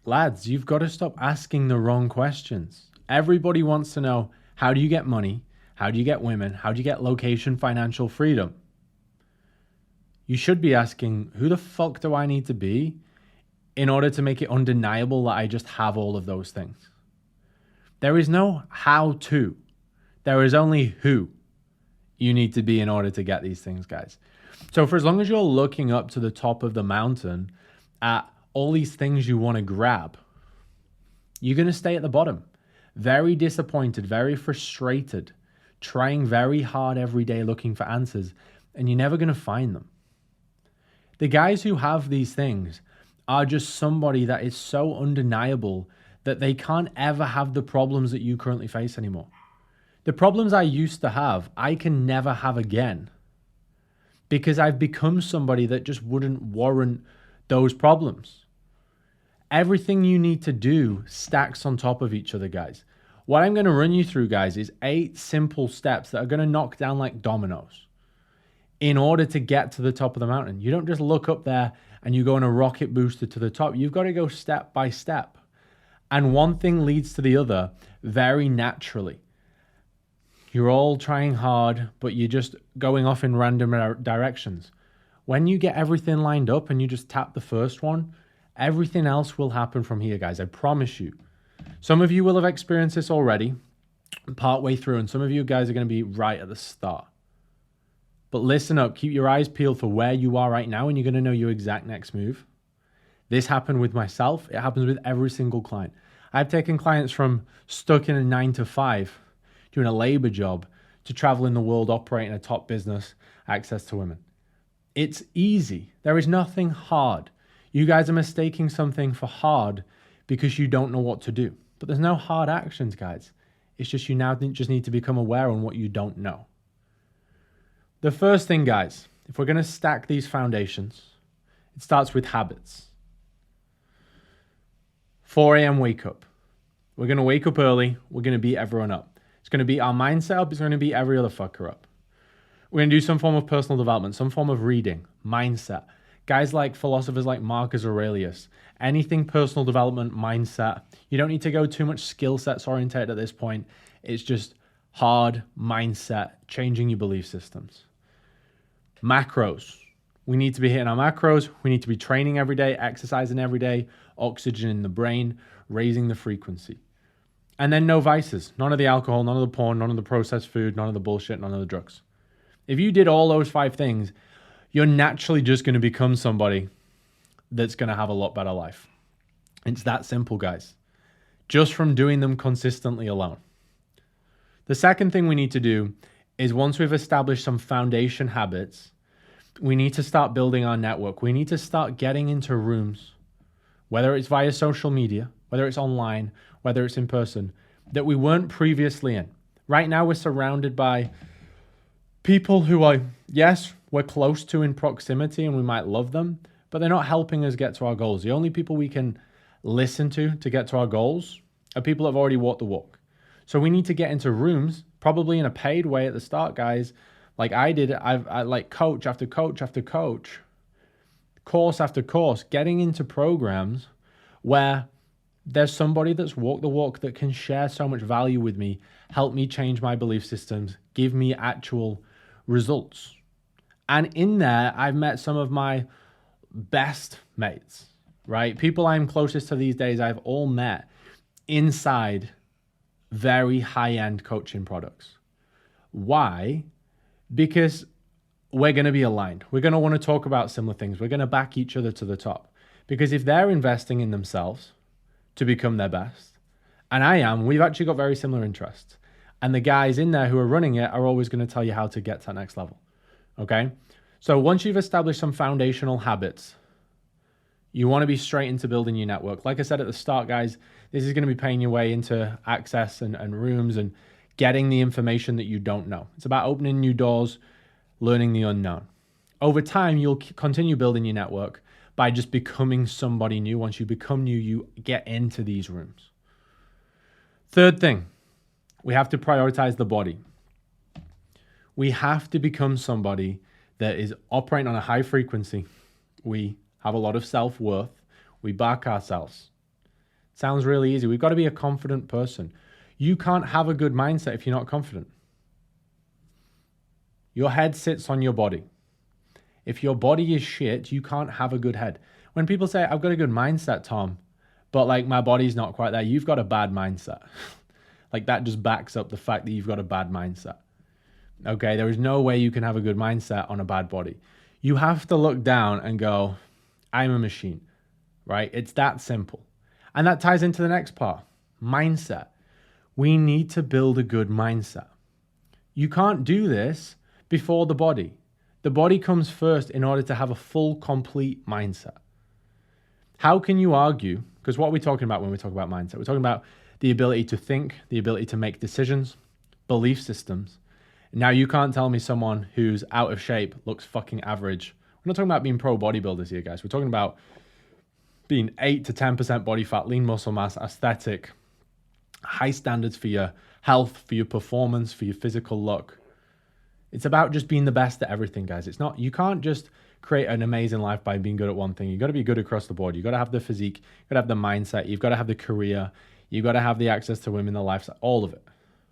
lads, you've got to stop asking the wrong questions. Everybody wants to know, how do you get money? How do you get women? How do you get location, financial freedom? You should be asking, who the fuck do I need to be in order to make it undeniable that I just have all of those things? There is no how to. There is only who you need to be in order to get these things, guys. So for as long as you're looking up to the top of the mountain at all these things you want to grab, you're going to stay at the bottom. Very disappointed, very frustrated, trying very hard every day looking for answers, and you're never going to find them. The guys who have these things are just somebody that is so undeniable that they can't ever have the problems that you currently face anymore. The problems I used to have, I can never have again because I've become somebody that just wouldn't warrant those problems. Everything you need to do stacks on top of each other, guys. What I'm going to run you through, guys, is 8 simple steps that are going to knock down like dominoes in order to get to the top of the mountain. You don't just look up there and you go on a rocket booster to the top. You've got to go step by step. And one thing leads to the other very naturally. You're all trying hard, but you're just going off in random directions. When you get everything lined up and you just tap the first one, everything else will happen from here, guys. I promise you. Some of you will have experienced this already, partway through, and some of you guys are going to be right at the start. But listen up, keep your eyes peeled for where you are right now, and you're going to know your exact next move. This happened with myself. It happens with every single client. I've taken clients from stuck in a 9-to-5, doing a labor job, to traveling the world, operating a top business, access to women. It's easy. There is nothing hard. You guys are mistaking something for hard because you don't know what to do. But there's no hard actions, guys. It's just you now just need to become aware on what you don't know. The first thing, guys, if we're going to stack these foundations, it starts with habits. 4 a.m. wake up. We're going to wake up early. We're going to beat everyone up. It's going to beat our mindset up. It's going to beat every other fucker up. We're going to do some form of personal development, some form of reading, mindset. Guys like philosophers like Marcus Aurelius, anything personal development, mindset. You don't need to go too much skill sets oriented at this point. It's just hard mindset, changing your belief systems. Macros. We need to be hitting our macros. We need to be training every day, exercising every day, oxygen in the brain, raising the frequency. And then no vices. None of the alcohol, none of the porn, none of the processed food, none of the bullshit, none of the drugs. If you did all those 5 things, you're naturally just going to become somebody that's going to have a lot better life. It's that simple, guys. Just from doing them consistently alone. The second thing we need to do is once we've established some foundation habits, we need to start building our network. We need to start getting into rooms, whether it's via social media, whether it's online, whether it's in person, that we weren't previously in. Right now, we're surrounded by people who are, yes, we're close to in proximity and we might love them, but they're not helping us get to our goals. The only people we can listen to get to our goals are people that have already walked the walk. So we need to get into rooms, probably in a paid way at the start, guys. Like I did, I like coach after coach after coach, course after course, getting into programs where there's somebody that's walked the walk that can share so much value with me, help me change my belief systems, give me actual results. And in there, I've met some of my best mates, right? People I'm closest to these days, I've all met inside very high-end coaching products. Why? Because we're going to be aligned. We're going to want to talk about similar things. We're going to back each other to the top. Because if they're investing in themselves to become their best, and I am, we've actually got very similar interests. And the guys in there who are running it are always going to tell you how to get to that next level. Okay? So once you've established some foundational habits, you want to be straight into building your network. Like I said at the start, guys, this is going to be paying your way into access and rooms and getting the information that you don't know. It's about opening new doors, learning the unknown. Over time, you'll continue building your network by just becoming somebody new. Once you become new, you get into these rooms. Third thing, we have to prioritize the body. We have to become somebody that is operating on a high frequency. We have a lot of self-worth. We back ourselves. Sounds really easy. We've got to be a confident person. You can't have a good mindset if you're not confident. Your head sits on your body. If your body is shit, you can't have a good head. When people say, I've got a good mindset, Tom, but like my body's not quite there, you've got a bad mindset. Like that just backs up the fact that you've got a bad mindset. Okay, there is no way you can have a good mindset on a bad body. You have to look down and go, I'm a machine, right? It's that simple. And that ties into the next part, mindset. We need to build a good mindset. You can't do this before the body. The body comes first in order to have a full, complete mindset. How can you argue? Because what are we talking about when we talk about mindset? We're talking about the ability to think, the ability to make decisions, belief systems. Now you can't tell me someone who's out of shape looks fucking average. We're not talking about being pro bodybuilders here, guys. We're talking about being 8 to 10% body fat, lean muscle mass, aesthetic, high standards for your health, for your performance, for your physical look. It's about just being the best at everything, guys. It's not, you can't just create an amazing life by being good at one thing. You've got to be good across the board. You've got to have the physique, you've got to have the mindset, you've got to have the career, you've got to have the access to women, the lifestyle, all of it.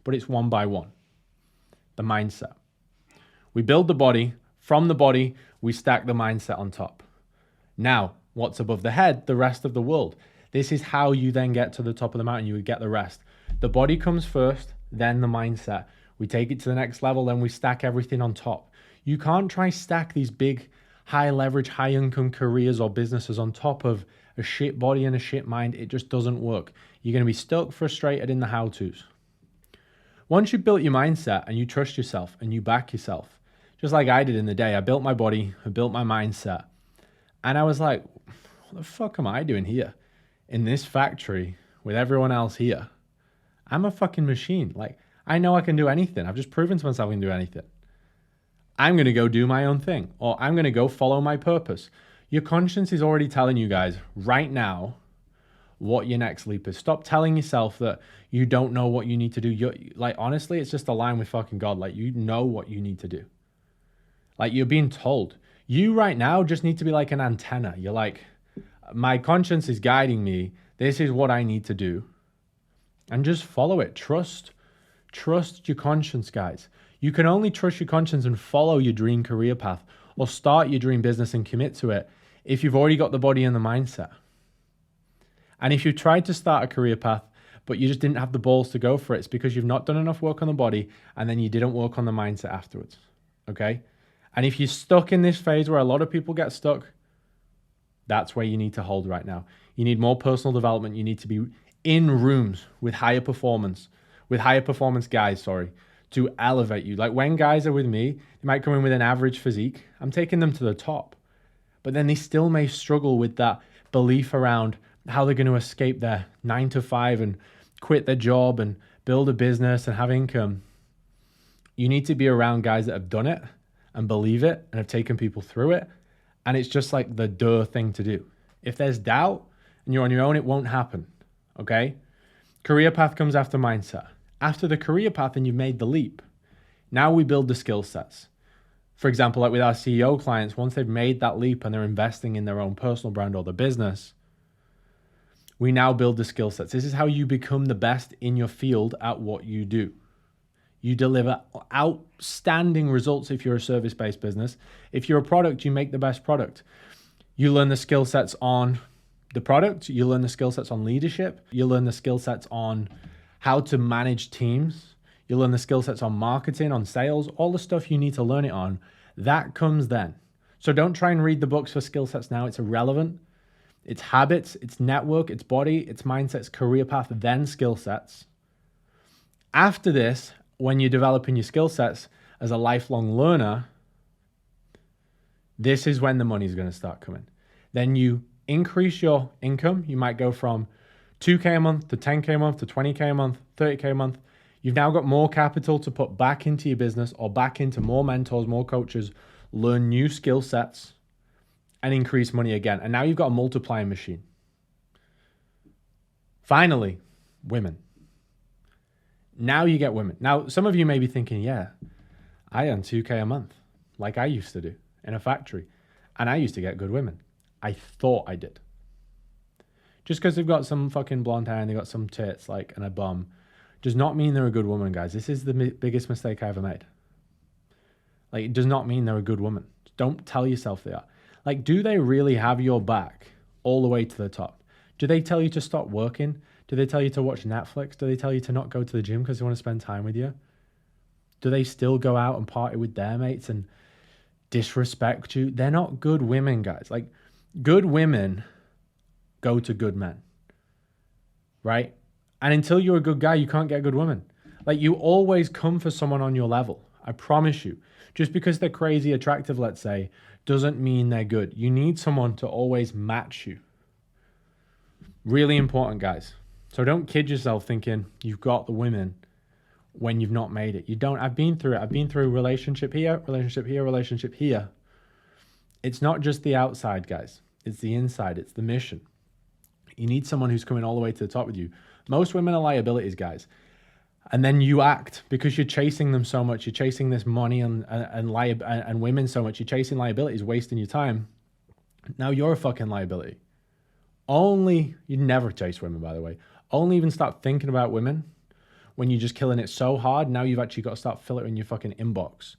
But it's one by one. The mindset. We build the body. From the body, we stack the mindset on top. Now, what's above the head? The rest of the world. This is how you then get to the top of the mountain. You would get the rest. The body comes first, then the mindset. We take it to the next level, then we stack everything on top. You can't try stack these big, high leverage, high income careers or businesses on top of a shit body and a shit mind. It just doesn't work. You're going to be stuck, frustrated in the how-tos. Once you've built your mindset and you trust yourself and you back yourself, just like I did in the day, I built my body, I built my mindset, and I was like, what the fuck am I doing here in this factory with everyone else here? I'm a fucking machine. Like, I know I can do anything. I've just proven to myself I can do anything. I'm going to go do my own thing, or I'm going to go follow my purpose. Your conscience is already telling you guys right now what your next leap is. Stop telling yourself that you don't know what you need to do. You're, like, honestly, it's just a line with fucking God. Like, you know what you need to do. Like, you're being told. You right now just need to be like an antenna. You're like, my conscience is guiding me. This is what I need to do. And just follow it. Trust your conscience, guys. You can only trust your conscience and follow your dream career path or start your dream business and commit to it if you've already got the body and the mindset. And if you tried to start a career path, but you just didn't have the balls to go for it, it's because you've not done enough work on the body and then you didn't work on the mindset afterwards. Okay? And if you're stuck in this phase where a lot of people get stuck, that's where you need to hold right now. You need more personal development. You need to be in rooms with higher performance guys, to elevate you. Like when guys are with me, they might come in with an average physique. I'm taking them to the top, but then they still may struggle with that belief around how they're going to escape their 9 to 5 and quit their job and build a business and have income. You need to be around guys that have done it and believe it and have taken people through it. And it's just like the thing to do. If there's doubt and you're on your own, it won't happen. Okay? Career path comes after mindset. After the career path and you've made the leap, now we build the skill sets. For example, like with our CEO clients, once they've made that leap and they're investing in their own personal brand or the business, we now build the skill sets. This is how you become the best in your field at what you do. You deliver outstanding results if you're a service-based business. If you're a product, you make the best product. You learn the skill sets on the product. You learn the skill sets on leadership. You learn the skill sets on how to manage teams. You learn the skill sets on marketing, on sales, all the stuff you need to learn it on. That comes then. So don't try and read the books for skill sets now. It's irrelevant. It's habits, it's network, it's body, it's mindset, it's career path, then skill sets. After this, when you're developing your skill sets as a lifelong learner, this is when the money's going to start coming. Then you increase your income. You might go from 2K a month to 10K a month to 20K a month, 30K a month. You've now got more capital to put back into your business or back into more mentors, more coaches, learn new skill sets, and increase money again. And now you've got a multiplying machine. Finally, women. Now you get women. Now, some of you may be thinking, yeah, I earn 2K a month like I used to do in a factory. And I used to get good women. I thought I did. Just because they've got some fucking blonde hair and they got some tits, like, and a bum, does not mean they're a good woman, guys. This is the biggest mistake I ever made. Like, it does not mean they're a good woman. Don't tell yourself they are. Like, do they really have your back all the way to the top? Do they tell you to stop working? Do they tell you to watch Netflix? Do they tell you to not go to the gym because they want to spend time with you? Do they still go out and party with their mates and disrespect you? They're not good women, guys. Like, good women go to good men, right? And until you're a good guy, you can't get a good woman. Like, you always come for someone on your level. I promise you. Just because they're crazy attractive, let's say, doesn't mean they're good. You need someone to always match you. Really important, guys. So don't kid yourself thinking you've got the women when you've not made it. You don't. I've been through it. I've been through relationship here, relationship here, relationship here. It's not just the outside, guys. It's the inside. It's the mission. You need someone who's coming all the way to the top with you. Most women are liabilities, guys. And then you act because you're chasing them so much. You're chasing this money and women so much. You're chasing liabilities, wasting your time. Now you're a fucking liability. You never chase women, by the way. Only even start thinking about women when you're just killing it so hard. Now you've actually got to start filtering your fucking inbox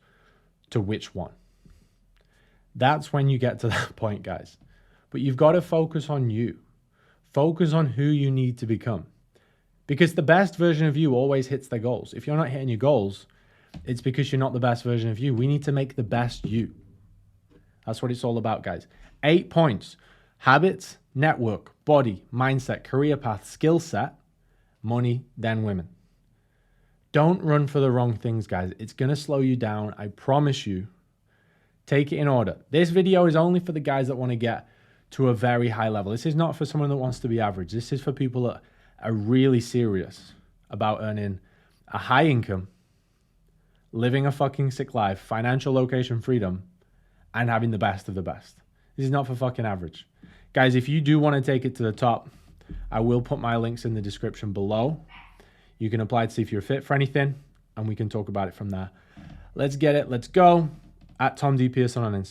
to which one. That's when you get to that point, guys. But you've got to focus on you. Focus on who you need to become. Because the best version of you always hits their goals. If you're not hitting your goals, it's because you're not the best version of you. We need to make the best you. That's what it's all about, guys. 8 points. Habits, network, body, mindset, career path, skill set, money, then women. Don't run for the wrong things, guys. It's going to slow you down. I promise you. Take it in order. This video is only for the guys that want to get to a very high level. This is not for someone that wants to be average. This is for people that are really serious about earning a high income, living a fucking sick life, financial location freedom, and having the best of the best. This is not for fucking average. Guys, if you do want to take it to the top, I will put my links in the description below. You can apply to see if you're fit for anything, and we can talk about it from there. Let's get it. Let's go. At Tom D. Pearson on Instagram.